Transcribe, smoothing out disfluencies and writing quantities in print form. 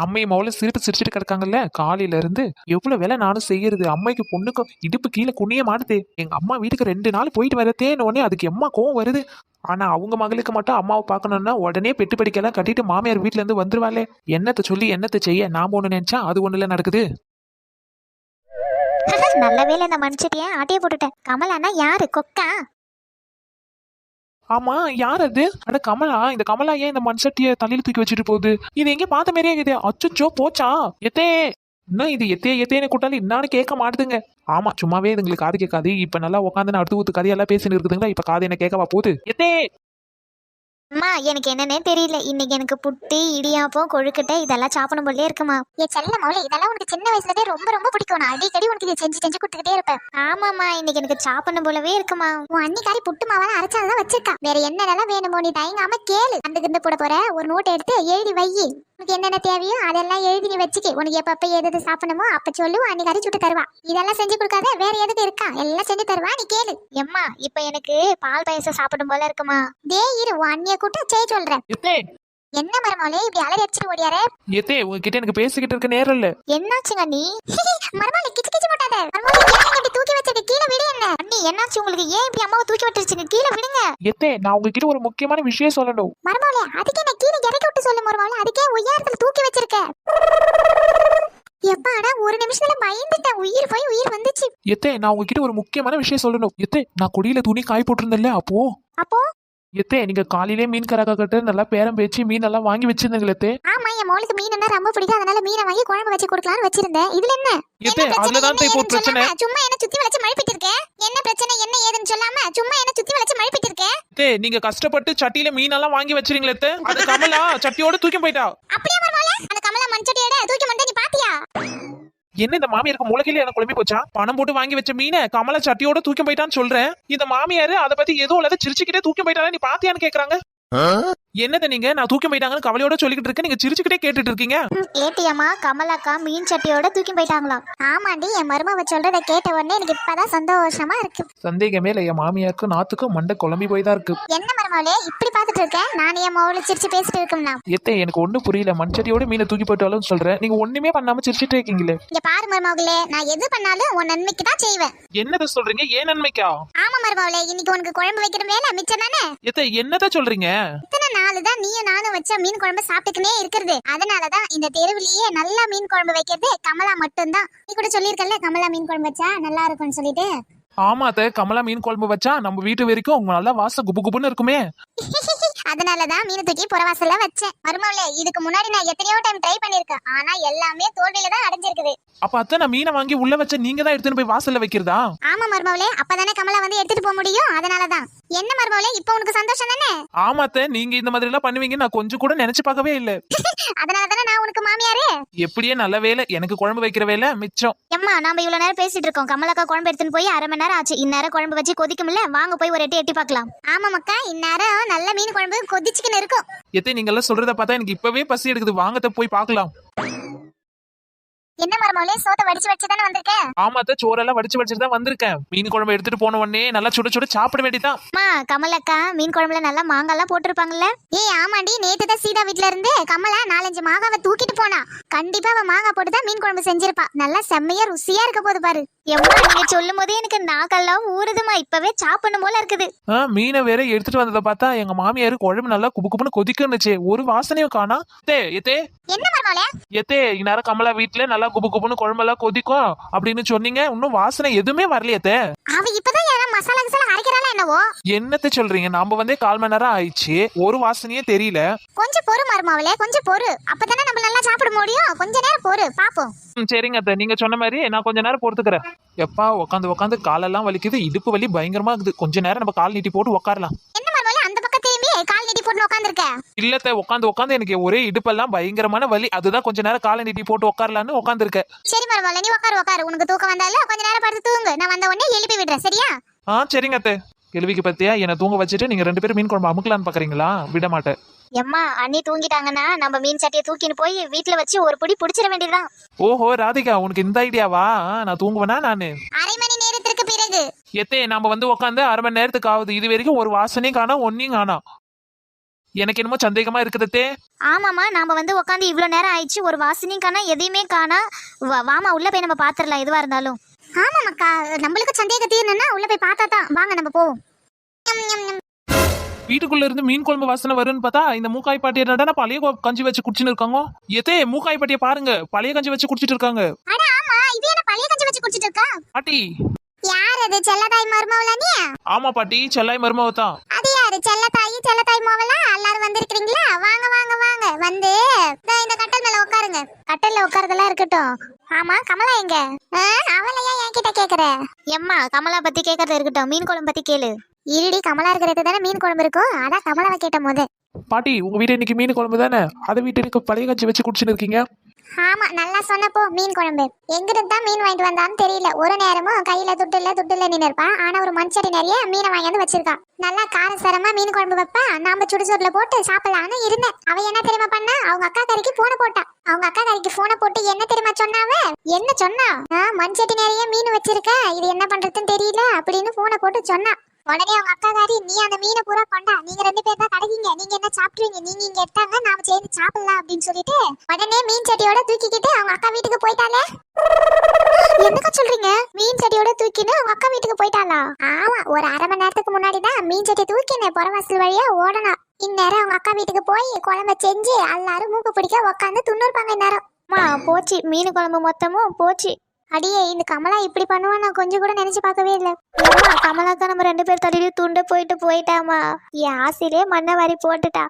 அம்மை மவுல சிரிப்பு சிரிச்சுட்டு கிடக்காங்கல்ல காலையில இருந்து. எவ்வளவு வேலை நானும் செய்யறது. அம்மைக்கு பொண்ணுக்கும் இடுப்பு கீழே குனிய மாட்டுது. எங்க அம்மா வீட்டுக்கு 2 நாள் போயிட்டு வரத்தேன்னு உடனே அதுக்கு எம்மா கோவம் வருது. ஆனா அவங்க மகளுக்கு மட்டும் அம்மாவை பார்க்கணும்னா உடனே பெட்டு படிக்கலாம் கட்டிட்டு மாமியார் வீட்டுல இருந்து வந்துருவாளே. என்னத்தை சொல்லி என்னத்தை செய்ய நாம ஒண்ணு நினைச்சா அது ஒண்ணுல நடக்குது. நல்ல வேலை இந்த மனுஷட்டிய ஆட்டிய போட்டுட்டேன். கமலானா யாரு? கொக்கா? ஆமா, யார் அது? அட கமலா. இந்த கமலா ஏன் இந்த மண்சட்டிய தலையில தூக்கி வச்சுட்டு போகுது? இது எங்க பார்த்த மாதிரியே இருக்குது. அச்சோ போச்சா? எத்தே இன்னும் இது எத்தேன்னு கூட்டாலும் இன்னான்னு கேட்க மாட்டுதுங்க. ஆமா, சும்மாவே இதுங்களுக்கு காது கேட்காது. இப்ப நல்லா உட்காந்து அடுத்து ஊத்து கதையெல்லாம் பேசின்னு இருக்குதுங்களா. இப்ப காது என்ன கேட்கவா போகுது? எத்தே அம்மா எனக்கு என்னன்னே தெரியல. இன்னைக்கு எனக்கு புட்டு இடியாப்பம் கொழுக்கட்டை இதெல்லாம் சாப்பிடும் போலே இருக்குமா. ஏ செல்ல மௌலி, இதெல்லாம் உனக்கு சின்ன வயசுலதே ரொம்ப ரொம்ப பிடிக்கும். நான் அடிக்கடி உனக்கு இதை செஞ்சு செஞ்சு கொடுத்துக்கிட்டே இருப்பேன். ஆமாம்மா, இன்னைக்கு எனக்கு சாப்பிடணும் போலவே இருக்குமா. உன் அன்னிக்காரி புட்டு மாவெல்லாம் அரைச்சாதான் வச்சிருக்கா. வேற என்னென்னலாம் வேணுமோ நீ தயங்காம கேளு. அந்த கிண்டு போட போற ஒரு நோட் எடுத்து எழுதி வை. உனக்கு என்னென்ன தேவையோ அதெல்லாம் எழுதி நீ வச்சுக்க. உனக்கு எப்ப எது சாப்பிடணுமோ அப்ப சொல்லு, அன்னிக்காரி சுட்டு தருவா. இதெல்லாம் செஞ்சு கொடுக்காத வேற எதுக்கு இருக்கா, எல்லாம் செஞ்சு தருவா, நீ கேளு. எம்மா இப்ப எனக்கு பால் பாயசம் சாப்பிடும் போல இருக்குமா. டே இரு, உன் அண்ணிய கூட்ட செய்ய சொல்றேன். என்ன மருமகளே இப்படி அலறி அடிச்சுட்டு ஓடியாரே? எத்தே உங்ககிட்ட எனக்கு பேசிக்கிட்டு இருக்க நேரம் இல்ல. என்னாச்சுங்க நீ? மருமகளே கிச்சு கிச்சு போட்டாத. மருமகளே ஏன் இப்படி தூக்கி வச்சிருக்க? கீழ விடு. என்ன அண்ணி என்னாச்சு உங்களுக்கு? ஏன் இப்படி அம்மாவை தூக்கி வச்சிருச்சீங்க? கீழ விடுங்க. எத்தே நான் உங்ககிட்ட ஒரு முக்கியமான விஷயம் சொல்லணும். மருமகளே அதுக்கே நான் கீழ இறக்கி விட்டு சொல்லு மருமகளே. அதுக்கே உயரத்துல தூக்கி வச்சிருக்க. எப்பாடா ஒரு நிமிஷத்துல பயந்துட்டேன். உயிர் போய் உயிர் வந்துச்சு. எத்தே நான் உங்ககிட்ட ஒரு முக்கியமான விஷயம் சொல்லணும். எத்தே நான் கொடியில துணி காய் போட்டிருந்தேன்ல அப்போ எத்தே நீங்க காலையிலே மீன் கராக்கா கட்டு நல்லா பேரம் பேச்சு மீன் எல்லாம் வாங்கி வச்சிருந்தீங்களே எத்தே. ஆமா, என் மோளுக்கு மீன்னா ரொம்ப பிடிக்கும். அதனால மீனை வாங்கி குழம்பு வச்சு கொடுக்கலாம்னு வச்சிருந்தேன். இதுல என்ன? எத்தே அதுலதான் இப்போ பிரச்சனை. சும்மா என்ன சுத்தி வளைச்சு மழுப்பிட்டு இருக்க? என்ன பிரச்சனை என்ன ஏதுன்னு சொல்லாம சும்மா என்ன சுத்தி வளைச்சு மழுப்பிட்டு இருக்க? எத்தே நீங்க கஷ்டப்பட்டு சட்டியில மீன் எல்லாம் வாங்கி வச்சிரீங்களே எத்தே. அது கமலா சட்டியோட தூக்கி போயிட்டா. அப்படியே மருமகளே அந்த கமலா மண்சட்டியோட தூக்கி வந்து நீ பாத்தியா? என்ன இந்த மாமியாருக்கு முளைக்கில எனக்கு குழம்பி போச்சா? பணம் போட்டு வாங்கி வச்ச மீனை கமல சட்டியோட தூக்கி போயிட்டான்னு சொல்றேன். இந்த மாமியாரு அதை பத்தி எதுவும் இல்லாத சிரிச்சுக்கிட்டே தூக்கி போயிட்டாலும் நீ பாத்தியான்னு கேக்குறாங்க. என்னத நீங்க நான் தூக்கி போயிட்டாங்கன்னு கவலையோட சொல்லிக்கிட்டு இருக்கேன். நீங்க சிரிச்சுக்கிட்டே கேட்டுட்டு இருக்கீங்க. ஏட்டியம்மா கமலாக்கா மீன் சட்டியோட தூக்கி போயிட்டாங்களாம். ஆமாண்டி, என் மருமவ சொல்றத கேட்ட உடனே எனக்கு இப்பதான் சந்தோஷமா இருக்கு. சந்தேகமே இல்ல, என் மாமியாருக்கு நாத்துக்கும் மண்டை குழம்பி போய் தான் இருக்கு. என்ன மருமவளே இப்படி பாத்துட்டு இருக்க? நான் என் மவுல சிரிச்சு பேசிட்டு இருக்கோம்னா எத்தே எனக்கு ஒண்ணு புரியல. மண்சட்டியோட மீனை தூக்கி போயிட்டாலும் சொல்றேன், நீங்க ஒண்ணுமே பண்ணாம சிரிச்சுட்டு இருக்கீங்களே. இங்க பாரு மருமவளே, நான் எது பண்ணாலும் உன் நன்மைக்கு தான் செய்வேன். என்னத சொல்றீங்க? ஏன் நன்மைக்கா? ஆமா மருமவளே, இன்னைக்கு உனக்கு குழம்பு வைக்கிற வேலை மிச்சம் தானே. எத்தே என்னத சொல்றீங்க? இத்தனை நாளுதான் நீயும் நானும் வச்ச மீன் குழம்பு சாப்பிட்டுக்கினே இருக்கிறது. அதனாலதான் இந்த தெருவிலேயே நல்லா மீன் குழம்பு வைக்கிறது கமலா மட்டும்தான். நீ கூட சொல்லியிருக்கல கமலா மீன் குழம்பு வச்சா நல்லா இருக்கும்னு சொல்லிட்டு. ஆமா அத்தை, கமலா மீன் குழம்பு வச்சா நம்ம வீட்டு வரைக்கும் நல்லா வாசம் குபு குபுன்னு இருக்குமே. அதனாலதான் மீன் தூக்கி புறவாசல்ல வச்சேன். மருமவளே இதுக்கு முன்னாடி நான் எத்தனையோ டைம் ட்ரை பண்ணிருக்கேன். ஆனா எல்லாமே தோல்வியில தான் அடைஞ்சிருக்குது. அப்ப அத்தை நான் மீனை வாங்கி உள்ள வச்ச நீங்க தான் எடுத்துட்டு போய் வாசல்ல வைக்கிறதா? ஆமா மருமவளே, அப்பதானே கமலா வந்து எடுத்துட்டு போக முடியும். அதனாலதான். என்ன மருமவளே இப்ப உனக்கு சந்தோஷம் தானே? ஆமா அத்தை, நீங்க இந்த மாதிரி எல்லாம் பண்ணுவீங்க நான் கொஞ்சம் கூட நினைச்சு பார்க்கவே இல்ல. அதனாலதானே நான் உனக்கு மாமியாரு. எப்படியே நல்ல வேலை, எனக்கு குழம்பு வைக்கிற வேலை மிச்சம். எம்மா நாம இவ்வளவு நேரம் பேசிட்டு இருக்கோம். கமலாக்கா குழம்பு எடுத்துன்னு போய் 1/2 மணி நேரம் ஆச்சு. இந்நேரம் குழம்பு வச்சு கொதிக்கும்ல, வாங்க போய் ஒரு எட்டி பார்க்கலாம். ஆமா மக்கா, இந்நேரம் நல்ல மீன் குழம்பு கொதிச்சுக்கின்னு இருக்கும். எத்தே நீங்க எல்லாம் சொல்றத பார்த்தா எனக்கு இப்பவே பசி எடுக்குது. வாங்கத்த போய் பார்க்கலாம். என்ன மருமவளே சோத்தை வடிச்சு வச்சு தானே வந்திருக்கேன்? ஆமா அத்தை, சோறெல்லாம் வடிச்சு தான் வந்திருக்கேன். மீன் குழம்பு எடுத்துட்டு போன உடனே நல்லா சுட சுட சாப்பிட வேண்டியதான். கமலக்கா மீன் குழம்புல நல்லா மாங்காய்லாம் போட்டிருப்பாங்கல்ல. ஏய் ஆமாண்டி, நேத்து தான் சீதா வீட்ல இருந்து கமலா 4-5 மாங்காவை தூக்கிட்டு போனா. கண்டிப்பா அவ மாங்காய் போட்டுதான் மீன் குழம்பு செஞ்சிருப்பா. நல்லா செம்மையா ருசியா இருக்க போது பாரு. எம்மா நீங்க சொல்லும் போதே எனக்கு நாக்கெல்லாம் ஊறுதுமா. இப்பவே சாப்பிடணும் போல இருக்குது. மீனை வேற எடுத்துட்டு வந்ததை பார்த்தா எங்க மாமியாரு குழம்பு நல்லா குபு குபுன்னு கொதிக்குன்னுச்சு. ஒரு வாசனையும் காணா. எத்தே என்ன மருமவளே? எத்தே இந்நேரம் கமலா வீட்டுல நல்லா குபு குபுன்னு குழம்பெல்லாம் கொதிக்கும் அப்படின்னு சொன்னீங்க. இன்னும் வாசனை எதுவுமே வரலையத்தே. அவ இப்பதான் யாரும் மசாலா கிசாலா அரைக்கிறாளா என்னவோ? என்னத்த சொல்றீங்க? நாம வந்தே 1/4 மணி நேரம் ஆயிடுச்சு, ஒரு வாசனையே தெரியல. கொஞ்சம் பொறு மருமவளே, கொஞ்சம் பொறு. அப்பதானே நம்ம நல்லா சாப்பிட முடியும். கொஞ்ச நேரம் பொறு பாப்போம். சரிங்க அத்தை, நீங்க சொன்ன மாதிரி நான் கொஞ்ச நேரம் பொறுத்துக்கிறேன். எப்பா உட்காந்து காலெல்லாம் வலிக்குது, இடுப்பு வலி பயங்கரமா இருக்குது. கொஞ்ச நேரம் நம்ம கால் நீட்டி போட்டு உட்காரலாம். என்ன மருமவளே அந்த பக்கம் திரும்பி கால் நீட்டி போட்டு உட்கார்ந்திருக்க? இல்லத்த, உட்காந்து எனக்கு ஒரே இடுப்பெல்லாம் பயங்கரமான வலி. அதுதான் கொஞ்ச நேரம் காலை நீட்டி போட்டு உட்காரலான்னு உட்காந்துருக்க. சரி மருமவளே நீ உட்காரு. உனக்கு தூக்கம் வந்தாலும் கொஞ்ச நேரம் படுத்து தூங்கு. நான் வந்த உடனே எழுப்பி விடுறேன், சரியா? சரிங்க அத்தை. கேள்விக்கு பத்தியா என்ன தூங்க வச்சுட்டு நீங்க 2 பேரும் மீன் குழம்பு அமுக்கலான்னு பாக்குறீங்களா? விட மாட்டேன். எம்மா அண்ணி தூங்கிட்டாங்கன்னா நம்ம மீன் சட்டியை தூக்கின்னு போய் வீட்டுல வச்சு ஒரு பிடி பிடிச்சிட வேண்டியதுதான். ஓஹோ ராதிகா, உனக்கு இந்த ஐடியாவா? நான் தூங்குவேனா நானு? 1/2 மணி நேரத்திற்கு பிறகு. எத்தே நாம வந்து உட்காந்து 1/2 மணி நேரத்துக்கு ஆகுது. இது வரைக்கும் ஒரு வாசனையும் காணோம், ஒன்னையும் காணோம். எனக்கு என்னமோ சந்தேகமா இருக்குதே. ஆமாம்மா, நாம வந்து உட்காந்து இவ்வளோ நேரம் ஆயிடுச்சு, ஒரு வாசனையும் காணா, எதையுமே காணா. வாமா உள்ள போய் நம்ம பாத்துரலாம் எதுவா இருந்தாலும். ஆமாம்மாக்கா, நம்மளுக்கு சந்தேகம் தீரணும்னா உள்ள போய் பார்த்தா தான். வாங்க நம்ம போவோம். வீட்டுக்குள்ள இருந்து மீன் குழம்பு வாசனை வரும்னு பார்த்தா இந்த மூக்காய் பாட்டி என்னடா பழைய கஞ்சி வச்சு குடிச்சுன்னு இருக்காங்க. எதே மூக்காய் பாட்டியை பாருங்க, பழைய கஞ்சி வச்சு குடிச்சிட்டு இருக்காங்க. அட ஆமா, இது என்ன பழைய கஞ்சி வச்சு குடிச்சிட்டு இருக்கா? பாட்டி யார் அது? செல்லதாய் மருமவளா நீ? ஆமா பாட்டி, செல்லாய் மருமவ தான். அது யாரு? செல்லதாய் மருமவளா? எல்லாரும் வந்திருக்கீங்களா? வாங்க வாங்க வாங்க. வந்து இந்த கட்டல் மேல உட்காருங்க. கட்டல்ல உட்கார்றதெல்லாம் இருக்கட்டும். ஆமா, கமலா எங்க? அவளையா என்கிட்ட கேக்குற? எம்மா, கமலா பத்தி கேக்குறது இருக்கட்டும், மீன் குழம்பு பத்தி கேளு. இருடி, கமலா இருக்கிறது தானே மீன் குழம்பு இருக்கும், அதான் கமலாவை கேட்ட போது. பாட்டி உங்க வீட்டு இன்னைக்கு மீன் குழம்பு தானே, அதை வீட்டு எனக்கு பழைய கஞ்சி வச்சு குடிச்சுன்னு இருக்கீங்க. ஆமா, நல்லா சொன்னப்போ. மீன் குழம்பு எங்கிருந்து தான் மீன் வாங்கிட்டு வந்தான்னு தெரியல. ஒரு நேரமும் கையில துட்டு இல்ல நின்று இருப்பான். ஆனா ஒரு மண்சட்டி நிறைய மீனை வாங்கி வந்து வச்சிருக்கான். நல்லா காரசாரமா மீன் குழம்பு வைப்பா. நாம சுடுசோறுல போட்டு சாப்பிடலான்னு இருந்தேன். அவ என்ன தெரியுமா பண்ணா? அவங்க அக்கா கறிக்கு போன போட்டா. அவங்க அக்கா கறிக்கு போன போட்டு என்ன தெரியுமா சொன்னாவ? என்ன சொன்னா? மண்சட்டி நிறைய மீன் வச்சிருக்க, இது என்ன பண்றதுன்னு தெரியல அப்படின்னு போன போட்டு சொன்னா. உடனே அவங்க அக்கா காரி, நீ அந்த மீனை பூரா கொண்டா, நீங்க 2 பேர் தான் கிடைக்கீங்க, நீங்க என்ன சாப்பிடுவீங்க, நீங்க இங்க எடுத்தாங்க, நாம சேர்ந்து சாப்பிடலாம் அப்படின்னு சொல்லிட்டு உடனே மீன் சட்டியோட தூக்கிக்கிட்டு அவங்க அக்கா வீட்டுக்கு போயிட்டாலே. என்னக்கா சொல்றீங்க? மீன் சட்டியோட தூக்கின்னு அவங்க அக்கா வீட்டுக்கு போயிட்டாளா? ஆமா, ஒரு 1/2 மணி நேரத்துக்கு முன்னாடி தான் மீன் சட்டி தூக்கின்னு புறவாசல் வழியா ஓடனா. இந்நேரம் அவங்க அக்கா வீட்டுக்கு போய் குழம்ப செஞ்சு எல்லாரும் மூக்கு பிடிக்க உட்காந்து துண்ணுருப்பாங்க. இந்நேரம் போச்சு, மீன் குழம்பு மொத்தமும் போச்சு. அடியே, இந்த கமலா இப்படி பண்ணுவா நான் கொஞ்சம் கூட நினைச்சு பார்க்கவே இல்லை. கமலாக்கா நம்ம 2 பேர் தள்ளிட்டு துண்டு போயிட்டாமா. என் ஆசையிலே மண்ணை வாரி போட்டுட்டா.